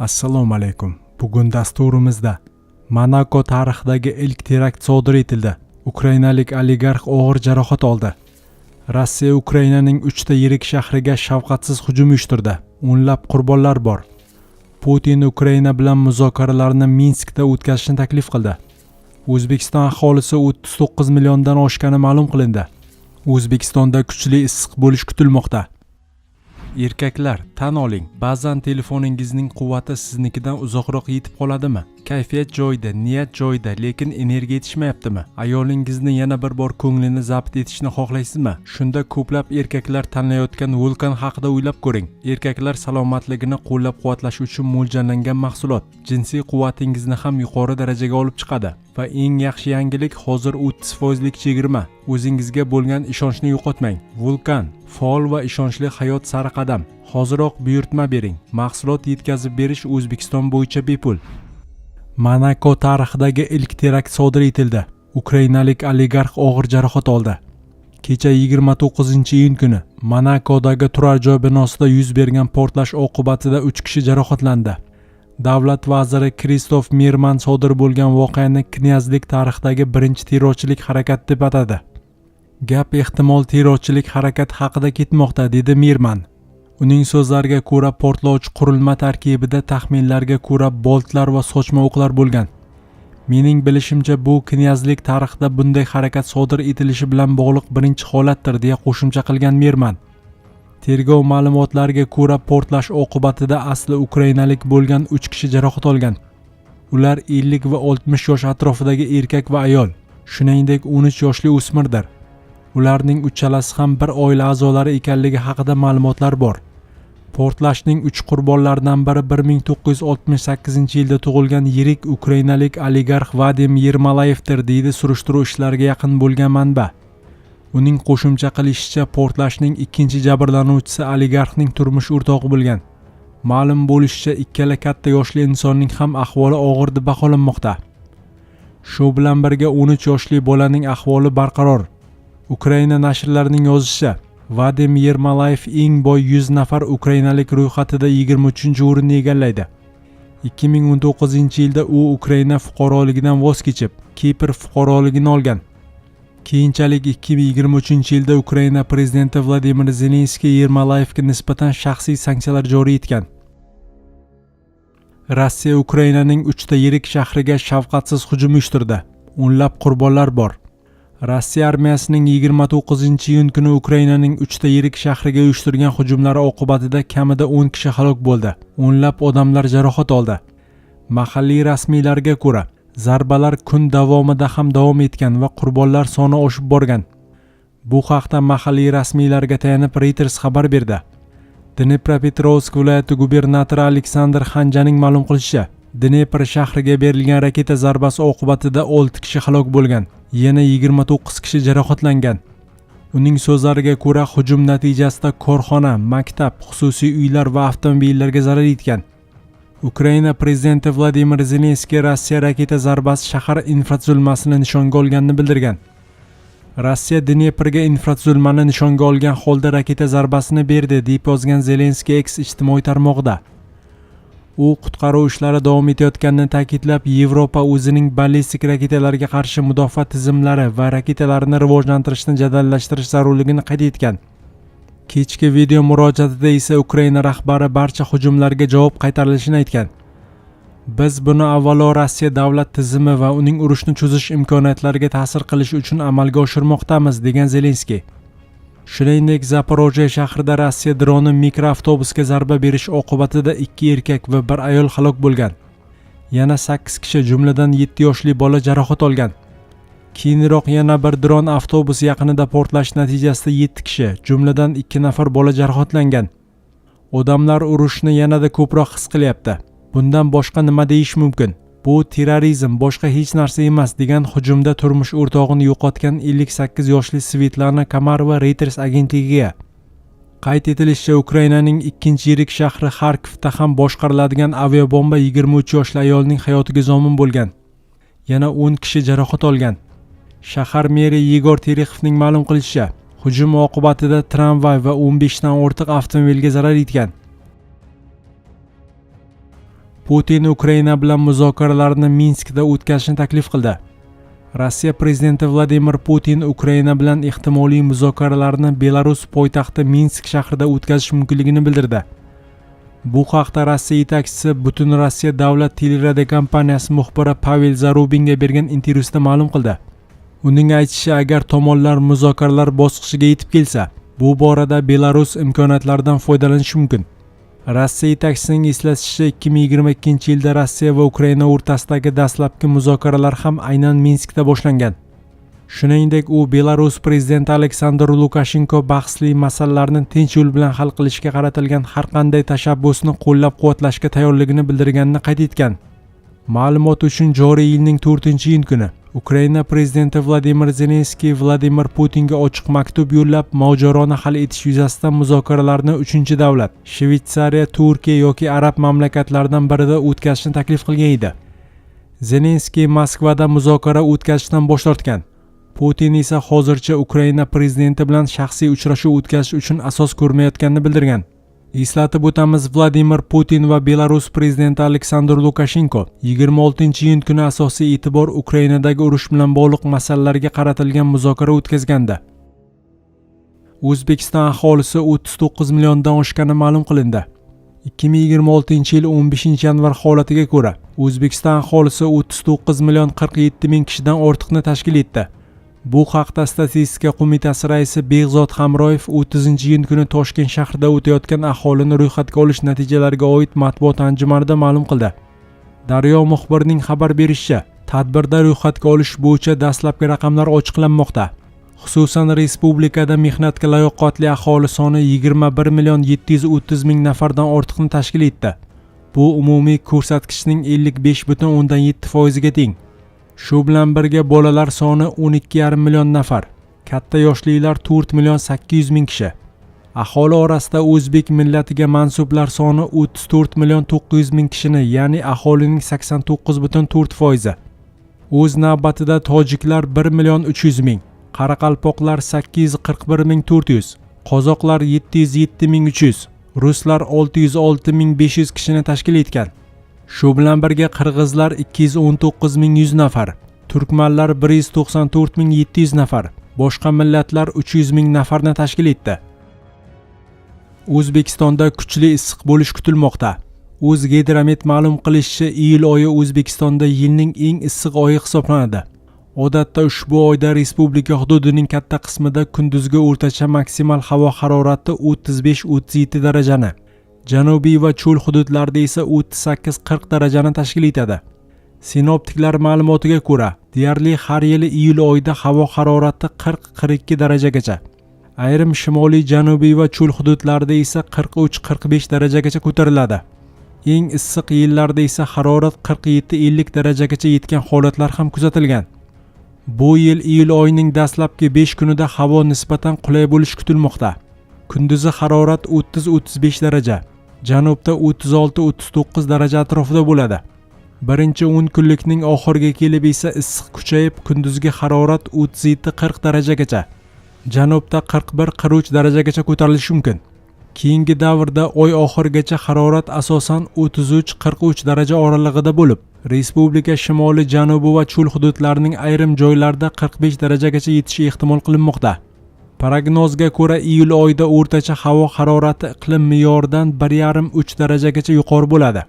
Assalomu alaykum. Bugun dasturimizda Monako tarixidagi ilk terakt sodir etildi. Ukrainalik oligarx og'ir jarohat oldi. Rossiya Ukrainaning 3 ta yirik shahriga shafqatsiz hujum uyushtirdi. O'nlab qurbonlar bor. Putin Ukraina bilan muzokaralarni Minskda o'tkazishni taklif qildi. O'zbekiston aholisi 39 milliondan oshgani ma'lum qilindi. O'zbekistonda kuchli issiq bo'lish kutilmoqda. Erkaklar, tan oling, ba'zan telefoningizning quvvati siznikidan uzoqroq yetib qoladimi? Kayfiyat joyida, niyat joyida, lekin energiya yetishmayaptimi? Ayolingizni yana bir bor ko'nglini zabt etishni xohlaysizmi? Shunda ko'plab erkaklar tanlayotgan Vulkan haqida o'ylab ko'ring. Erkaklar salomatligini qo'llab-quvvatlash uchun mo'ljallangan mahsulot. Jinsiy quvvatingizni ham yuqori darajaga olib chiqadi. Va eng yaxshi yangilik hozir 30% chegirma. O'zingizga bo'lgan ishonchni yo'qotmang. Vulkan faol va ishonchli hayot sari qadam. Hoziroq buyurtma bering. Mahsulot yetkazib berish O'zbekiston bo'yicha bepul. Monako tarixidagi ilk terakt sodir etildi. Ukrainalik oligarx og'ir jarohat oldi. Kecha 29-iyun kuni Monakodagi turar joy binosida yuz bergan portlash oqibatida 3 kishi jarohatlandi. Davlat vaziri Kristof Mirman sodir bo'lgan voqeani knyazlik tarixidagi birinchi terrorchilik harakati deb atadi. Gap ehtimol terrorchilik harakati haqida ketmoqda, dedi Mirman. Uning so'zlariga ko'ra portlovchi qurilma tarkibida taxminlarga ko'ra boltlar va sochma o'qlar bo'lgan. Mening bilishimcha bu knyazlik tarixida bunday harakat sodir etilishi bilan bog'liq birinchi holatdir, deya qo'shimcha qilgan Mirman. Tergov ma'lumotlariga ko'ra portlash oqibatida asli ukrainalik bo'lgan 3 kishi jarohat olgan. Ular 50 va 60 yosh atrofidagi erkak va ayol, shuningdek 13 yoshli o'smirdir. Ularning uchalasi ham bir oila a'zolari ekanligi haqida ma'lumotlar bor. Portlashning 3 qurbonlaridan biri 1968-yilda tug'ilgan yirik ukrainalik oligarx Vadim Yermalayevdir, deydi surishtiruv ishlariga yaqin bo'lgan manba. Uning qo'shimcha qilishicha, portlashning ikkinchi jabrlanuvchisi oligarxning turmush o'rtog'i bo'lgan. Ma'lum bo'lishicha, ikkala katta yoshli insonning ham ahvoli og'ir deb baholanmoqda. Shu bilan birga 13 yoshli bolaning ahvoli barqaror. Ukraina nashrlarining yozishicha, Vadim Yermalayev eng boy 100 nafar ukrainalik ro'yxatida 23-o'rinni egallaydi. 2019-yilda u Ukraina fuqaroligidan voz kechib, Kipr fuqaroligini olgan. Keyinchalik 2023-yilda Ukraina prezidenti Vladimir Zelenskiy Yermalayevga nisbatan shaxsiy sanksiyalar joriy etgan. Rossiya Ukrainaning 3 ta yirik shahriga shafqatsiz hujum uyushtirdi. O'nlab qurbonlar bor. Rossiya armiyasining 29-iyun kuni Ukrainaning 3 ta yirik shahriga uyushtirgan hujumlari oqibatida kamida 10 kishi halok bo'ldi. O'nlab odamlar jarohat oldi. Mahalliy rasmiylarga ko'ra, zarbalar kun davomida ham davom etgan va qurbonlar soni oshib borgan. Bu haqda mahalliy rasmiylarga tayanib Reuters xabar berdi. Dnepropetrovsk viloyati gubernatori Aleksandr Xanjaning ma'lum qilishicha, Dnepr shahriga berilgan raketa zarbasi oqibatida 6 kishi halok bo'lgan, yana 29 kishi jarohatlangan. Uning so'zlariga ko'ra, hujum natijasida korxona, maktab, xususiy uylar va avtomobillarga zarar yetgan. Ukraina prezidenti Vladimir Zelenskiy Rossiya raketa zarbasi shahar infratuzilmasini nishonga olganini bildirgan. Rossiya Dneprga infratuzilmani nishonga olgan holda raketa zarbasini berdi, deb yozgan Zelenskiy X ijtimoiy tarmog'ida. U qutqaruv ishlari davom etayotganini ta'kidlab, Yevropa o'zining ballistik raketalarga qarshi mudofaa tizimlari va raketalarni rivojlantirishni jadallashtirish zarurligini qayd etgan. Kechki video murojaatida esa Ukraina rahbari barcha hujumlarga javob qaytarilishini aytgan. Biz buni avvalo Rossiya davlat tizimi va uning urushni cho'zish imkoniyatlariga ta'sir qilish uchun amalga oshirmoqdamiz, degan Zelenskiy. Shuningdek, Zaporojye shahrida Rossiya droni mikroavtobusga zarba berish oqibatida 2 erkak va 1 ayol halok bo'lgan. Yana 8 kishi, jumladan 7 yoshli bola jarohat olgan. Keyinroq yana bir dron avtobus yaqinida portlash natijasida 7 kishi, jumladan 2 nafar bola jarohatlangan. Odamlar urushni yanada ko'proq his qilyapti. Bundan boshqa nima deyish mumkin? Bu terrorizm, boshqa hech narsa emas, degan hujumda turmush o'rtog'ini yo'qotgan 58 yoshli Svetlana Kamarova Reuters agentligiga. Qayd etilishicha, Ukrainaning ikkinchi yirik shahri Xarkovda ham boshqariladigan aviabomba 23 yoshli ayolning hayotiga zomin bo'lgan. Yana 10 kishi jarohat olgan. Shahar meri Yegor Terexovning ma'lum qilishicha, hujum oqibatida tramvay va 15 dan ortiq avtomobilga zarar yetgan. Putin Ukraina bilan muzokaralarni Minskda o'tkazishni taklif qildi. Rossiya prezidenti Vladimir Putin Ukraina bilan ehtimoliy muzokaralarni Belarus poytaxti Minsk shahrida o'tkazish mumkinligini bildirdi. Bu haqda Rossiya yetakchisi Butun Rossiya davlat teleradiokompaniyasi muxbiri Pavel Zarubinga bergan intervyusida ma'lum qildi. Uning aytishicha, agar tomonlar muzokaralar bosqichiga yetib kelsa, bu borada Belarus imkoniyatlaridan foydalanishi mumkin. Rossiya yetakchisining eslatishicha, 2022-yilda Rossiya va Ukraina o'rtasidagi dastlabki muzokaralar ham aynan Minskda boshlangan. Shuningdek, u Belarus prezidenti Aleksandr Lukashenko bahsli masalalarni tinch yo'l bilan hal qilishga qaratilgan har qanday tashabbusni qo'llab-quvvatlashga tayyorligini bildirganini qayd etgan. Ma'lumot uchun joriy yilning 4-iyun kuni Ukraina prezidenti Vladimir Zelenskiy Vladimir Putinga ochiq maktub yo'llab, mojaroni hal etish yuzasidan muzokaralarni 3-davlat Shvetsariya, Turkiya yoki arab mamlakatlaridan birida o'tkazishni taklif qilgan edi. Zelenskiy Moskvada muzokara o'tkazishdan bosh tortgan. Putin esa hozircha Ukraina prezidenti bilan shaxsiy uchrashuv o'tkazish uchun asos ko'rmayotganini bildirgan. Eslatib o'tamiz, Vladimir Putin va Belarus prezidenti Aleksandr Lukashenko 26-iyun kuni asosiy e'tibor Ukrainadagi urush bilan bog'liq masalalarga qaratilgan muzokara o'tkazgandi. O'zbekiston aholisi 39 milliondan oshgani ma'lum qilindi. 2026-yil 15-yanvar holatiga ko'ra, O'zbekiston aholisi 39 million 47 ming kishidan ortiqni tashkil etdi. Bu haqda Statistika qo'mitasi raisi Behzod Hamroyev 30-iyun kuni Toshkent shahrida o'tayotgan aholini ro'yxatga olish natijalariga oid matbuot anjumanida ma'lum qildi. Daryo muxbirining xabar berishicha, tadbirda ro'yxatga olish bo'yicha dastlabki raqamlar ochiqlanmoqda. Xususan, respublikada mehnatga layoqatli aholi soni 21 million 730 ming nafardan ortiqni tashkil etdi. Bu umumiy ko'rsatkichning 55,7% ga teng. Shu bilan birga bolalar soni 12,5 million nafar, katta yoshlilar 4 million 800 ming kishi. Aholi orasida o'zbek millatiga mansublar soni 34 million 900 ming kishini, ya'ni aholining 89,4%. O'z navbatida tojiklar 1 million 300 ming, qoraqalpoqlar 841 ming 400, qozoqlar 707 ming 300, ruslar 606 ming 500 kishini tashkil etgan. Shu bilan birga qirg'izlar 219 ming 100 nafar, turkmanlar 194 ming 700 nafar, boshqa millatlar 300 ming nafarni tashkil etdi. O'zbekistonda kuchli issiq bo'lish kutilmoqda. O'zgidromet ma'lum qilishicha, iyul oyi O'zbekistonda yilning eng issiq oyi hisoblanadi. Odatda ushbu oyda respublika hududining katta qismida kunduzgi o'rtacha maksimal havo harorati 35-37 darajani, janubiy va cho'l hududlarda esa 38-40 darajani tashkil etadi. Sinoptiklar ma'lumotiga ko'ra, deyarli har yili iyul oyida havo harorati 40-42 darajagacha, ayrim shimoliy, janubiy va cho'l hududlarda esa 43-45 darajagacha ko'tariladi. Eng issiq yillarda esa harorat 47-50 darajagacha yetgan holatlar ham kuzatilgan. Bu yil iyul oyining dastlabki 5 kunida havo nisbatan qulay bo'lishi kutilmoqda. Kunduzi harorat 30-35 daraja, janubda 36-39 daraja atrofida bo'ladi. Birinchi 10 kunlikning oxiriga kelib esa issiq kuchayib, kunduzgi harorat 37-40 darajagacha, janubda 41-43 darajagacha ko'tarilishi mumkin. Keyingi davrda oy oxirigacha harorat asosan 33-43 daraja oralig'ida bo'lib, respublika shimoli, janubi va cho'l hududlarining ayrim joylarida 45 darajagacha yetishi ehtimol qilinmoqda. Prognozga ko'ra, iyul oyida o'rtacha havo harorati iqlim me'yoridan 1,5-3 darajagacha yuqori bo'ladi.